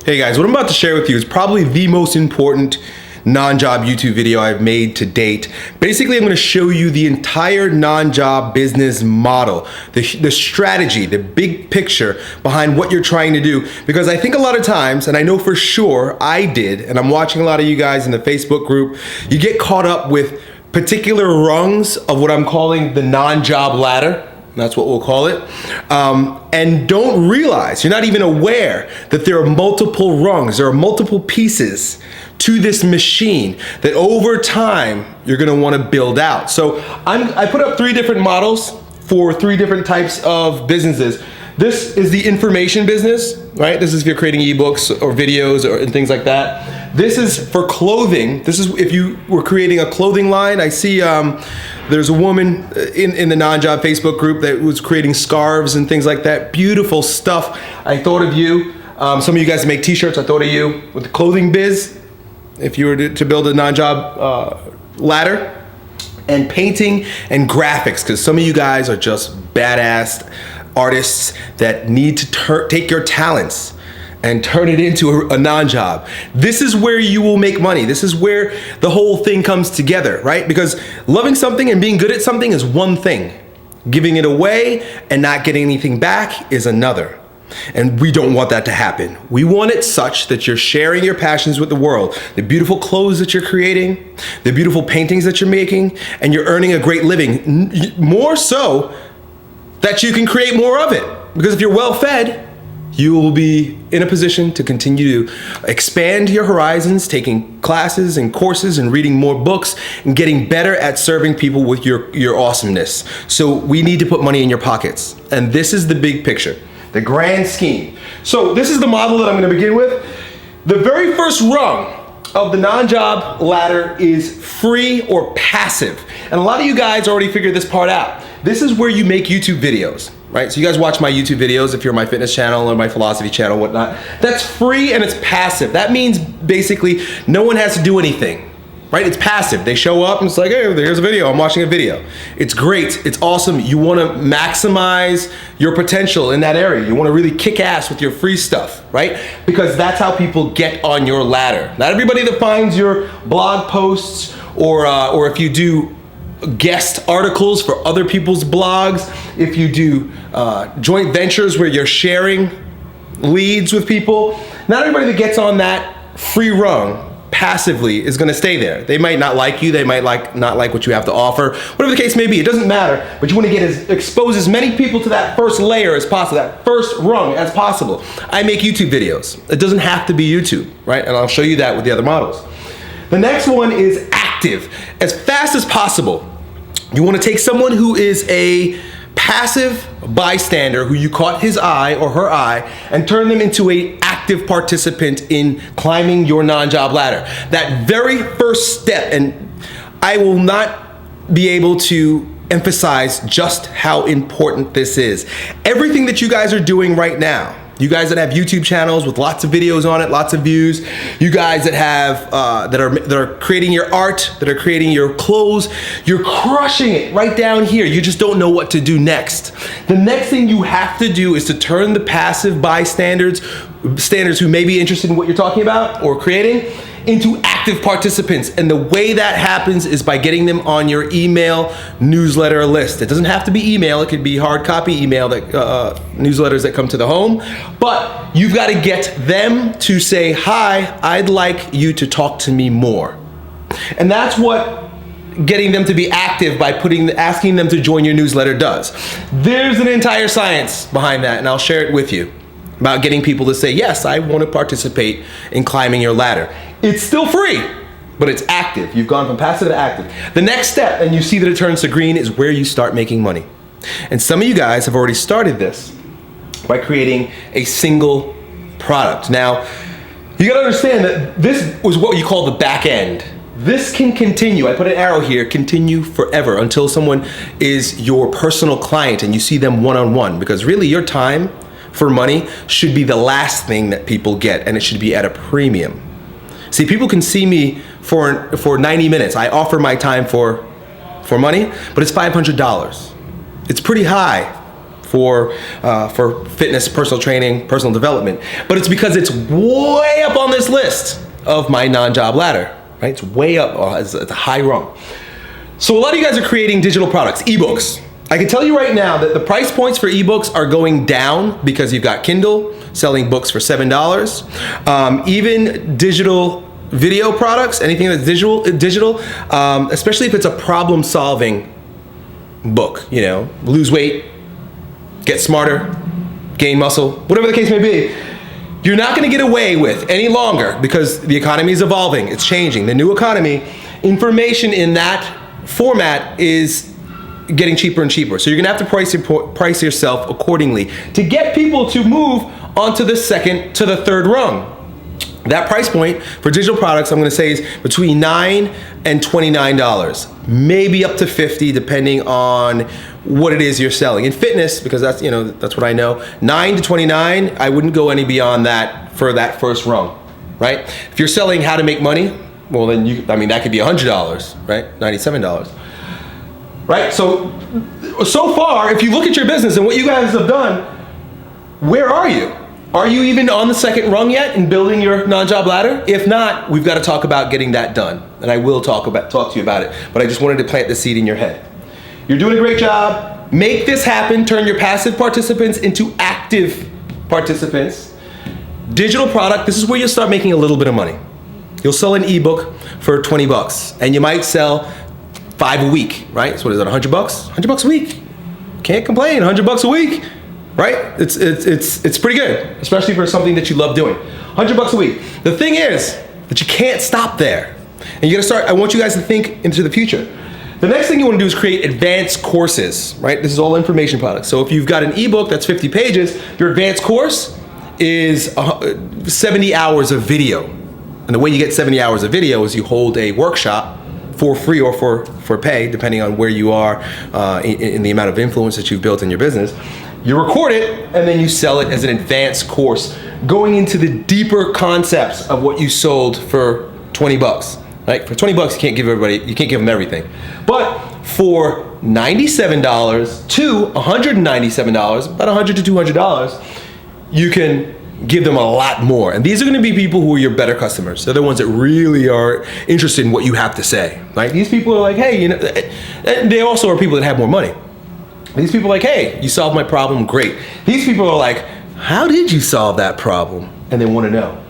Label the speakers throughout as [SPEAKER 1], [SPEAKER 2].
[SPEAKER 1] Hey guys, what I'm about to share with you is probably the most important non-job YouTube video I've made to date. Basically, I'm going to show you the entire non-job business model, the strategy, the big picture behind what you're trying to do. Because I think a lot of times, and I know for sure I did, and I'm watching a lot of you guys in the Facebook group, you get caught up with particular rungs of what I'm calling the non-job ladder. That's what we'll call it. And don't realize, you're not even aware that there are multiple rungs, there are multiple pieces to this machine that over time you're gonna wanna build out. So I put up 3 different models for 3 different types of businesses. This is the information business, right? This is if you're creating ebooks or videos and things like that. This is for clothing. This is if you were creating a clothing line. I see there's a woman in the non-job Facebook group that was creating scarves and things like that. Beautiful stuff. I thought of you. Some of you guys make t-shirts. I thought of you with the clothing biz. If you were to build a non-job ladder. And painting and graphics, because some of you guys are just badass artists that need to take your talents and turn it into a non-job. This is where you will make money. This is where the whole thing comes together, right? Because loving something and being good at something is one thing. Giving it away and not getting anything back is another. And we don't want that to happen. We want it such that you're sharing your passions with the world. The beautiful clothes that you're creating, the beautiful paintings that you're making, and you're earning a great living. More so that you can create more of it. Because if you're well fed, you will be in a position to continue to expand your horizons, taking classes and courses and reading more books and getting better at serving people with your awesomeness. So we need to put money in your pockets. And this is the big picture, the grand scheme. So this is the model that I'm going to begin with. The very first rung of the non-job ladder is free or passive. And a lot of you guys already figured this part out. This is where you make YouTube videos, right? So you guys watch my YouTube videos if you're my fitness channel or my philosophy channel, whatnot. That's free and it's passive. That means basically no one has to do anything, right? It's passive. They show up and it's like, hey, here's a video. I'm watching a video. It's great. It's awesome. You want to maximize your potential in that area. You want to really kick ass with your free stuff, right? Because that's how people get on your ladder. Not everybody that finds your blog posts or if you do guest articles for other people's blogs, if you do joint ventures where you're sharing leads with people, not everybody that gets on that free rung passively is going to stay there. They might not like you, they might not like what you have to offer, whatever the case may be. It doesn't matter, but you want to expose as many people to that first layer as possible, that first rung as possible. I make YouTube videos. It doesn't have to be YouTube, right? And I'll show you that with the other models. The next one is active. As fast as possible, you want to take someone who is a passive bystander who you caught his eye or her eye and turn them into an active participant in climbing your non-job ladder. That very first step, and I will not be able to emphasize just how important this is. Everything that you guys are doing right now, you guys that have YouTube channels with lots of videos on it, lots of views, you guys that have that are creating your art, that are creating your clothes, you're crushing it right down here. You just don't know what to do next. The next thing you have to do is to turn the passive bystanders who may be interested in what you're talking about or creating into active participants. And the way that happens is by getting them on your email newsletter list. It doesn't have to be email. It could be hard copy email, that newsletters that come to the home. But you've got to get them to say, hi, I'd like you to talk to me more. And that's what getting them to be active by asking them to join your newsletter does. There's an entire science behind that, and I'll share it with you about getting people to say, yes, I want to participate in climbing your ladder. It's still free, but it's active. You've gone from passive to active. The next step, and you see that it turns to green, is where you start making money. And some of you guys have already started this by creating a single product. Now, you gotta understand that this was what you call the back end. This can continue, I put an arrow here, continue forever until someone is your personal client and you see them one-on-one, because really your time for money should be the last thing that people get, and it should be at a premium. See, people can see me for 90 minutes. I offer my time for money, but it's $500. It's pretty high for fitness, personal training, personal development. But it's because it's way up on this list of my non-job ladder, right? It's way up, it's a high rung. So a lot of you guys are creating digital products, ebooks. I can tell you right now that the price points for ebooks are going down because you've got Kindle selling books for $7. Even digital video products, anything that's digital, especially if it's a problem-solving book, you know, lose weight, get smarter, gain muscle, whatever the case may be, you're not going to get away with any longer because the economy is evolving, it's changing. The new economy, information in that format is getting cheaper and cheaper. So you're gonna have to price yourself accordingly to get people to move onto the second to the third rung. That price point for digital products, I'm gonna say, is between $9 and $29, maybe up to $50, depending on what it is you're selling. In fitness, because that's, you know, that's what I know, $9 to $29, I wouldn't go any beyond that for that first rung, right? If you're selling how to make money, well then that could be $100, right? $97. Right, so far, if you look at your business and what you guys have done, where are you? Are you even on the second rung yet in building your non-job ladder? If not, we've got to talk about getting that done, and I will talk to you about it. But I just wanted to plant the seed in your head. You're doing a great job. Make this happen. Turn your passive participants into active participants. Digital product. This is where you'll start making a little bit of money. You'll sell an ebook for $20, and you might sell 5 a week, right? So what is that, $100? $100 a week. Can't complain, $100 a week, right? It's pretty good, especially for something that you love doing. $100 a week. The thing is that you can't stop there. And you gotta start, I want you guys to think into the future. The next thing you wanna do is create advanced courses, right? This is all information products. So if you've got an ebook that's 50 pages, your advanced course is 70 hours of video. And the way you get 70 hours of video is you hold a workshop for free or for pay, depending on where you are in the amount of influence that you've built in your business. You record it and then you sell it as an advanced course, going into the deeper concepts of what you sold for $20. Right? For $20, you can't give them everything. But for $97 to $197, about $100 to $200, you can give them a lot more. And these are gonna be people who are your better customers. They're the ones that really are interested in what you have to say, right? These people are like, hey, you know, and they also are people that have more money. These people are like, hey, you solved my problem, great. These people are like, how did you solve that problem? And they wanna know.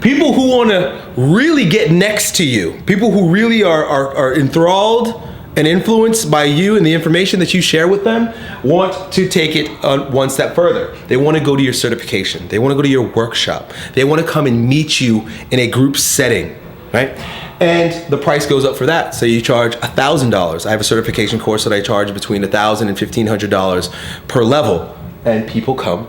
[SPEAKER 1] People who wanna really get next to you, people who really are enthralled and influenced by you and the information that you share with them, want to take it one step further. They want to go to your certification. They want to go to your workshop. They want to come and meet you in a group setting, right? And the price goes up for that. So you charge $1,000. I have a certification course that I charge between $1,000 and $1,500 per level. And people come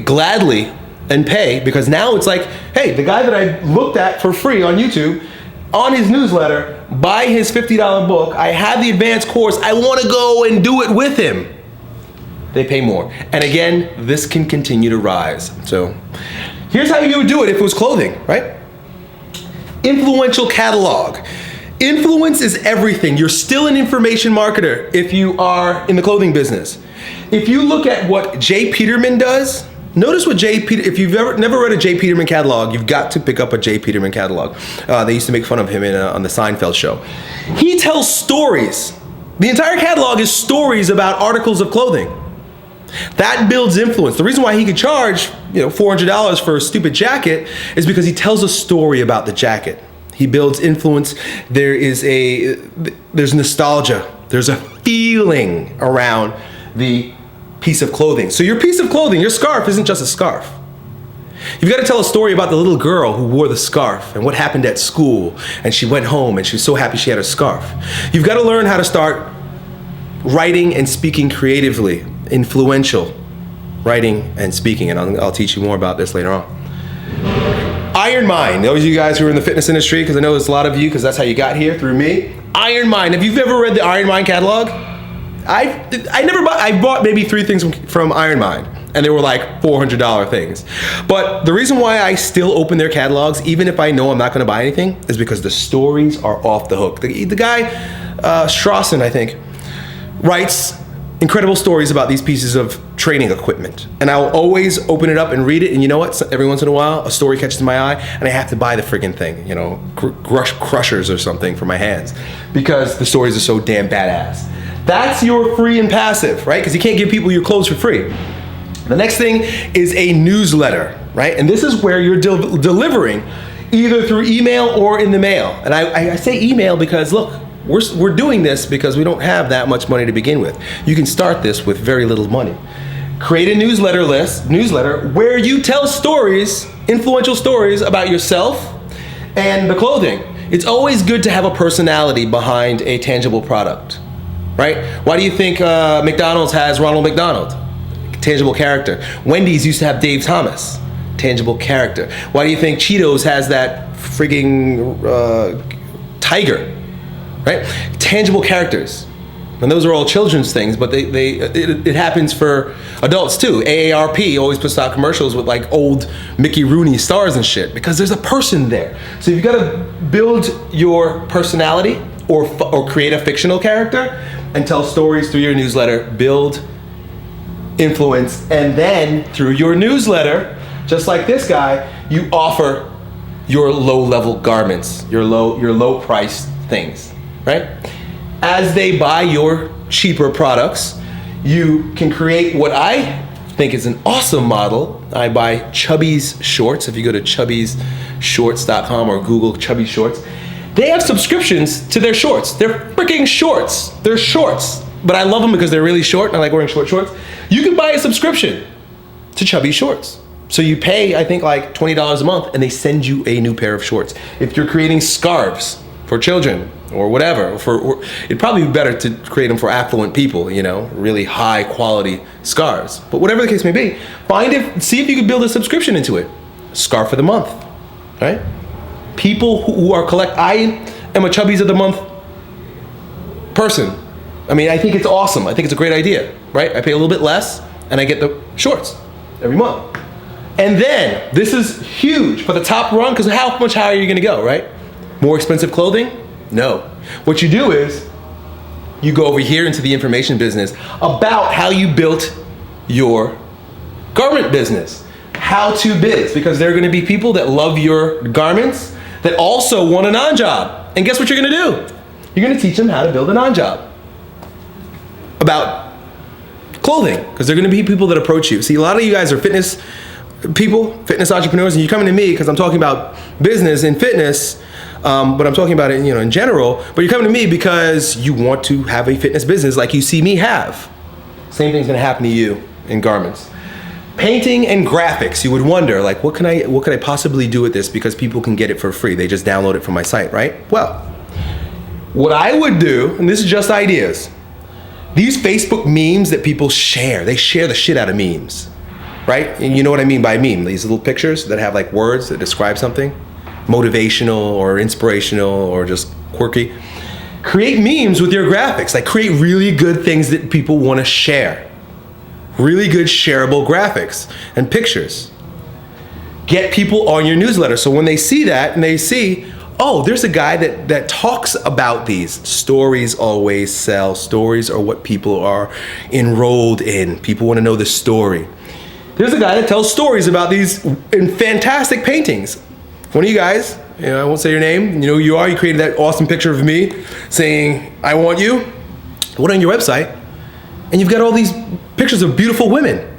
[SPEAKER 1] gladly and pay, because now it's like, hey, the guy that I looked at for free on YouTube, on his newsletter, buy his $50 book, I have the advanced course, I wanna go and do it with him. They pay more. And again, this can continue to rise. So here's how you would do it if it was clothing, right? Influential catalog. Influence is everything. You're still an information marketer if you are in the clothing business. If you look at what J. Peterman does, notice what if you've never read a J. Peterman catalog, you've got to pick up a J. Peterman catalog. They used to make fun of him on the Seinfeld show. He tells stories. The entire catalog is stories about articles of clothing. That builds influence. The reason why he could charge, $400 for a stupid jacket is because he tells a story about the jacket. He builds influence. There's nostalgia. There's a feeling around the piece of clothing. So your piece of clothing, your scarf, isn't just a scarf. You've got to tell a story about the little girl who wore the scarf and what happened at school, and she went home and she was so happy she had a scarf. You've got to learn how to start writing and speaking creatively, influential writing and speaking, and I'll teach you more about this later on. Iron Mind, those of you guys who are in the fitness industry, because I know there's a lot of you, because that's how you got here, through me. Iron Mind, have you ever read the Iron Mind catalog? I bought maybe 3 things from Iron Mind, and they were like $400 things. But the reason why I still open their catalogs, even if I know I'm not gonna buy anything, is because the stories are off the hook. The guy, Strawson, I think, writes incredible stories about these pieces of training equipment. And I'll always open it up and read it. And you know what? Every once in a while, a story catches my eye and I have to buy the friggin' thing, you know, crushers or something for my hands because the stories are so damn badass. That's your free and passive, right? Because you can't give people your clothes for free. The next thing is a newsletter, right? And this is where you're delivering either through email or in the mail. And I say email because look, we're doing this because we don't have that much money to begin with. You can start this with very little money. Create a newsletter where you tell stories, influential stories about yourself and the clothing. It's always good to have a personality behind a tangible product, right? Why do you think McDonald's has Ronald McDonald? Tangible character. Wendy's used to have Dave Thomas. Tangible character. Why do you think Cheetos has that frigging tiger? Right? Tangible characters. And those are all children's things, but it happens for adults too. AARP always puts out commercials with like old Mickey Rooney stars and shit because there's a person there. So you've got to build your personality or create a fictional character and tell stories through your newsletter, build influence, and then through your newsletter, just like this guy, you offer your low-level garments, your low-priced things. Right? As they buy your cheaper products, you can create what I think is an awesome model. I buy Chubby's shorts. If you go to chubbysshorts.com or Google Chubby Shorts, they have subscriptions to their shorts. They're freaking shorts. They're shorts. But I love them because they're really short and I like wearing short shorts. You can buy a subscription to Chubby Shorts. So you pay, I think, like $20 a month and they send you a new pair of shorts. If you're creating scarves for children or whatever, it'd probably be better to create them for affluent people, you know, really high quality scarves. But whatever the case may be, see if you can build a subscription into it. Scarf of the month, right? People who are I am a Chubbies of the Month person. I mean, I think it's awesome. I think it's a great idea, right? I pay a little bit less and I get the shorts every month. And then, this is huge for the top rung, because how much higher are you gonna go, right? More expensive clothing? No. What you do is, you go over here into the information business about how you built your garment business. How to biz, because there are gonna be people that love your garments that also want a non-job. And guess what you're gonna do? You're gonna teach them how to build a non-job about clothing, because they're gonna be people that approach you. See, a lot of you guys are fitness people, fitness entrepreneurs, and you're coming to me because I'm talking about business and fitness, but I'm talking about it, you know, in general. But you're coming to me because you want to have a fitness business like you see me have. Same thing's gonna happen to you in garments. Painting and graphics. You would wonder, like, what can I possibly do with this because people can get it for free? They just download it from my site, right? Well, what I would do, and this is just ideas, these Facebook memes that people share, they share the shit out of memes. Right? And you know what I mean by meme, these little pictures that have like words that describe something, motivational or inspirational or just quirky. Create memes with your graphics, like create really good things that people want to share. Really good shareable graphics and pictures. Get people on your newsletter, so when they see that and they see, oh, there's a guy that talks about these. Stories always sell. Stories are what people are enrolled in. People want to know the story. There's a guy that tells stories about these fantastic paintings. One of you guys, you know, I won't say your name, you know who you are, you created that awesome picture of me saying, I want you. Went on your website, and you've got all these pictures of beautiful women.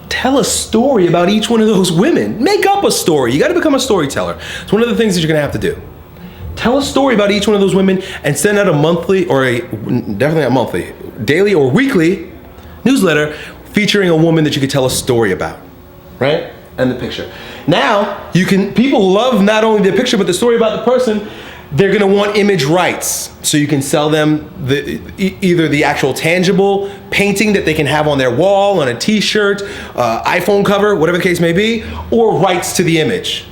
[SPEAKER 1] Tell a story about each one of those women. Make up a story. You gotta become a storyteller. It's one of the things that you're gonna have to do. Tell a story about each one of those women and send out a monthly, or definitely not monthly, daily or weekly newsletter featuring a woman that you could tell a story about, right? And the picture. Now, people love not only the picture, but the story about the person. They're gonna want image rights. So you can sell them either the actual tangible painting that they can have on their wall, on a t-shirt, iPhone cover, whatever the case may be, or rights to the image,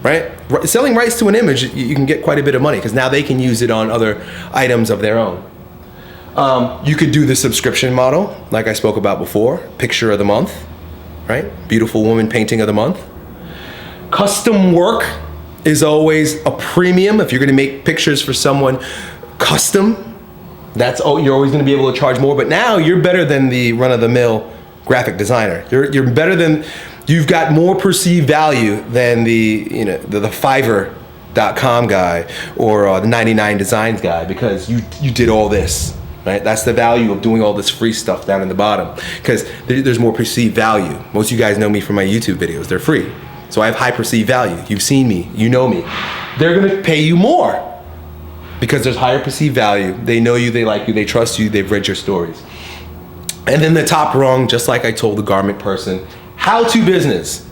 [SPEAKER 1] right? Selling rights to an image, you can get quite a bit of money because now they can use it on other items of their own. You could do the subscription model, like I spoke about before, picture of the month, right? Beautiful woman painting of the month. Custom work is always a premium if you're gonna make pictures for someone custom, You're always going to be able to charge more, but now you're better than the run-of-the-mill graphic designer. You're better than, you've got more perceived value than the Fiverr.com guy or the 99 Designs guy, because you did all this, right? That's the value of doing all this free stuff down in the bottom, because there's more perceived value. Most of you guys know me from my YouTube videos. They're free. So I have high perceived value. You've seen me, you know me. They're going to pay you more because there's higher perceived value. They know you, they like you, they trust you, they've read your stories. And then the top rung, just like I told the garment person, how-to business.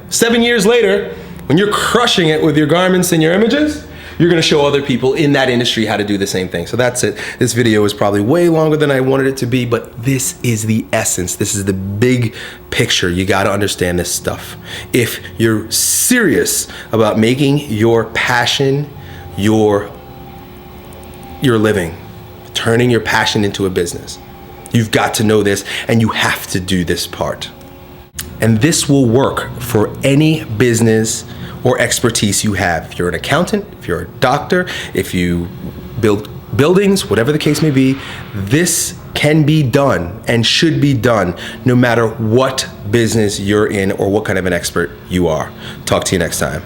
[SPEAKER 1] 7 years later, when you're crushing it with your garments and your images, you're gonna show other people in that industry how to do the same thing. So that's it. This video is probably way longer than I wanted it to be, but this is the essence. This is the big picture. You gotta understand this stuff. If you're serious about making your passion your living, turning your passion into a business, you've got to know this, and you have to do this part. And this will work for any business or expertise you have. If you're an accountant, if you're a doctor, if you build buildings, whatever the case may be, this can be done and should be done no matter what business you're in or what kind of an expert you are. Talk to you next time.